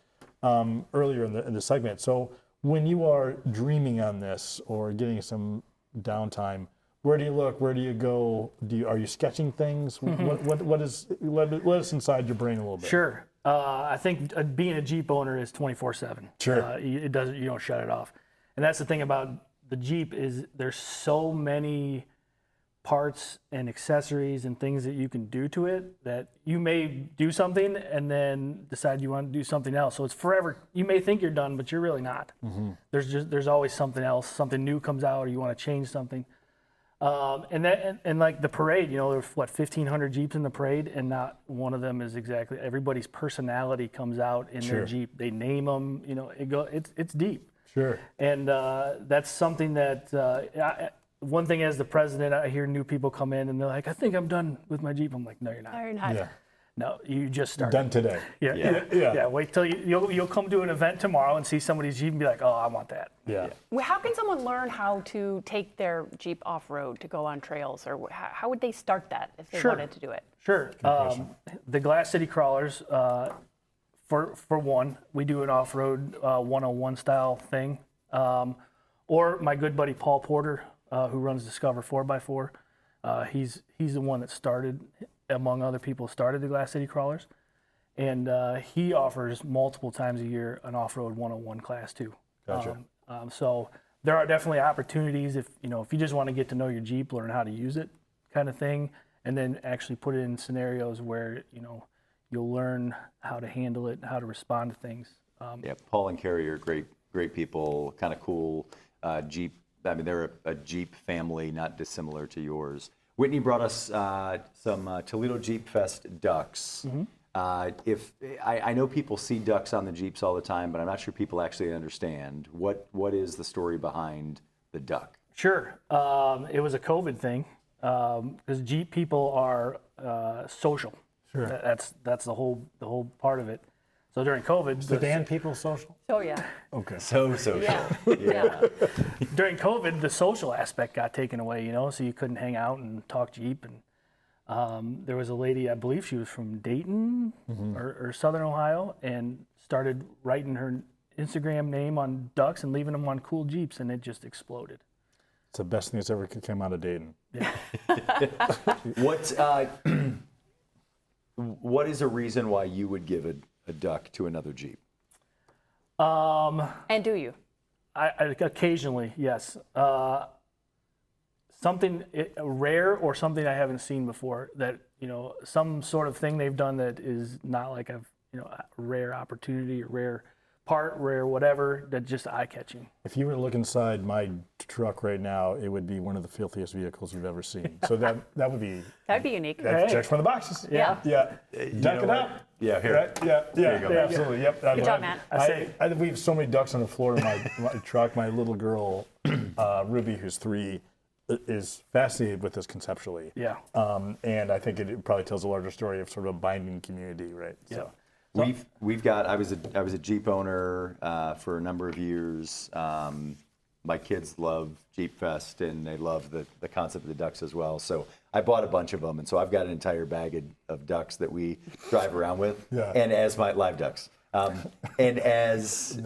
in the segment. So when you are dreaming on this or getting some downtime, where do you look? Where do you go? Are you sketching things? What is? Let us inside your brain a little bit. Sure. I think being a Jeep owner is 24/7. Sure. You don't shut it off. And that's the thing about the Jeep is there's so many parts and accessories and things that you can do to it that you may do something and then decide you want to do something else. So it's forever. You may think you're done, but you're really not. There's always something else. Something new comes out, or you want to change something. And like the parade, there's 1,500 Jeeps in the parade, and not one of them is exactly. Everybody's personality comes out in their Jeep. They name them. It's deep. Sure. And that's something that one thing as the president, I hear new people come in and they're like, "I think I'm done with my Jeep." I'm like, "No, you're not. No, you're not. Yeah. No, you just started. Done today. Yeah. Wait till you'll come to an event tomorrow and see somebody's Jeep and be like, "Oh, I want that." Yeah. Well, how can someone learn how to take their Jeep off-road to go on trails, or how would they start that if they wanted to do it? Sure. The Glass City Crawlers, for one, we do an off-road 101 style thing. Or my good buddy Paul Porter, who runs Discover 4x4, he's the one that started, among other people, started the Glass City Crawlers. And he offers multiple times a year an off-road 101 class too. Gotcha. So there are definitely opportunities if you just want to get to know your Jeep, learn how to use it, kind of thing, and then actually put it in scenarios where you'll learn how to handle it, how to respond to things. Paul and Carrie are great people, kind of cool. Jeep. They're a Jeep family, not dissimilar to yours. Whitney brought us some Toledo Jeep Fest ducks. If I know people see ducks on the Jeeps all the time, but I'm not sure people actually understand what is the story behind the duck. Sure, it was a COVID thing because Jeep people are social. Sure, that's the whole part of it. So during COVID, sedan people social. Oh yeah. Okay. So social. Yeah. During COVID, the social aspect got taken away. So you couldn't hang out and talk Jeep. And there was a lady, I believe she was from Dayton or Southern Ohio, and started writing her Instagram name on ducks and leaving them on cool Jeeps, and it just exploded. It's the best thing that's ever come out of Dayton. What is a reason why you would give a duck to another Jeep? And do you? I occasionally, yes. Something rare or something I haven't seen before that, some sort of thing they've done that is not like a rare opportunity, or rare part, rare whatever, that just eye-catching. If you were to look inside my truck right now, it would be one of the filthiest vehicles you've ever seen. So that would be... That'd be unique. That checks from the boxes. Yeah. Duck it up. Yeah, here. Right? Yeah, There you go. absolutely. Yep. Good job, Matt. We have so many ducks on the floor in my truck. My little girl, Ruby, who's 3, is fascinated with this conceptually. Yeah. And I think it probably tells a larger story of sort of a binding community, right? Yeah. So. We've got. I was a Jeep owner for a number of years. My kids love Jeep Fest and they love the concept of the ducks as well. So I bought a bunch of them, and so I've got an entire bag of ducks that we drive around with, and as my live ducks, and as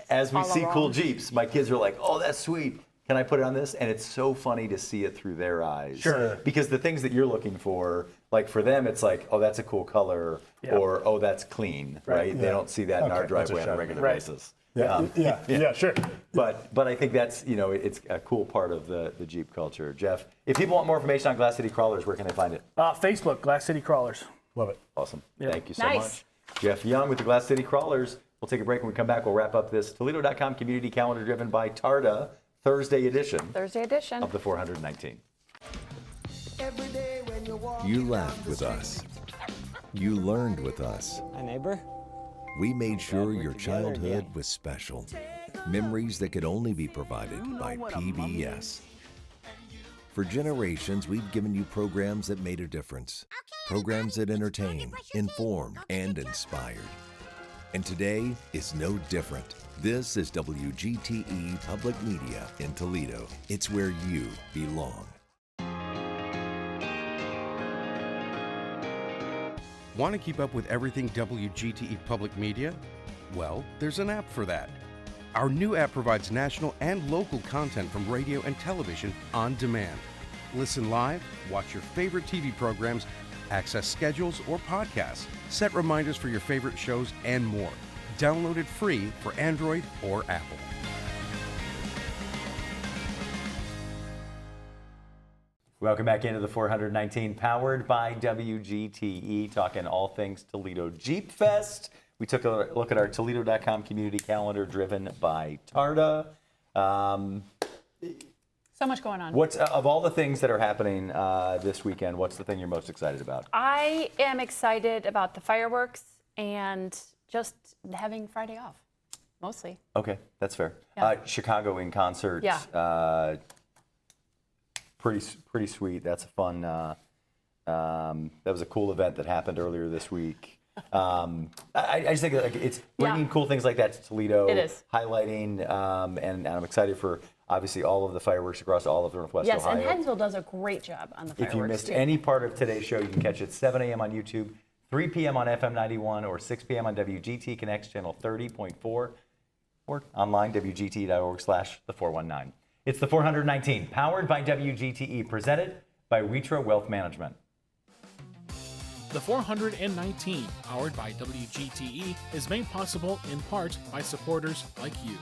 as we see cool Jeeps, my kids are like, "Oh, that's sweet. Can I put it on this?" And it's so funny to see it through their eyes. Sure. Because the things that you're looking for, like for them, it's like, oh, that's a cool color, or oh, that's clean, right? They don't see that in our driveway on a regular basis. Yeah, sure. But I think that's, it's a cool part of the Jeep culture. Jeff, if people want more information on Glass City Crawlers, where can they find it? Facebook, Glass City Crawlers. Love it. Awesome. Yeah. Thank you so much. Jeff Young with the Glass City Crawlers. We'll take a break. When we come back, we'll wrap up this Toledo.com community calendar driven by TARTA Thursday edition of the 419. You laughed with us. You learned with us. Hi, neighbor. We made sure your childhood was special. Memories that could only be provided by PBS. For generations, we've given you programs that made a difference. Programs that entertained, informed, and inspired. And today is no different. This is WGTE Public Media in Toledo. It's where you belong. Want to keep up with everything WGTE Public Media? Well, there's an app for that. Our new app provides national and local content from radio and television on demand. Listen live, watch your favorite TV programs, access schedules or podcasts, set reminders for your favorite shows, and more. Download it free for Android or Apple. Welcome back into the 419, powered by WGTE, talking all things Toledo Jeep Fest. We took a look at our Toledo.com community calendar driven by TARTA. So much going on. What's of all the things that are happening this weekend, what's the thing you're most excited about? I am excited about the fireworks and just having Friday off, mostly. Okay, that's fair. Yeah. Chicago in concert. Yeah. Pretty sweet. That's a fun. That was a cool event that happened earlier this week. I just think it's bringing cool things like that to Toledo. It is highlighting, and I'm excited for obviously all of the fireworks across all of Northwest Ohio. Yes, and Hensville does a great job on the fireworks. If you missed any part of today's show, you can catch it 7 a.m. on YouTube, 3 p.m. on FM 91, or 6 p.m. on WGT Connects channel 30.4, or online WGT.org/the419. It's the 419, powered by WGTE, presented by Witra Wealth Management. The 419, powered by WGTE, is made possible in part by supporters like you.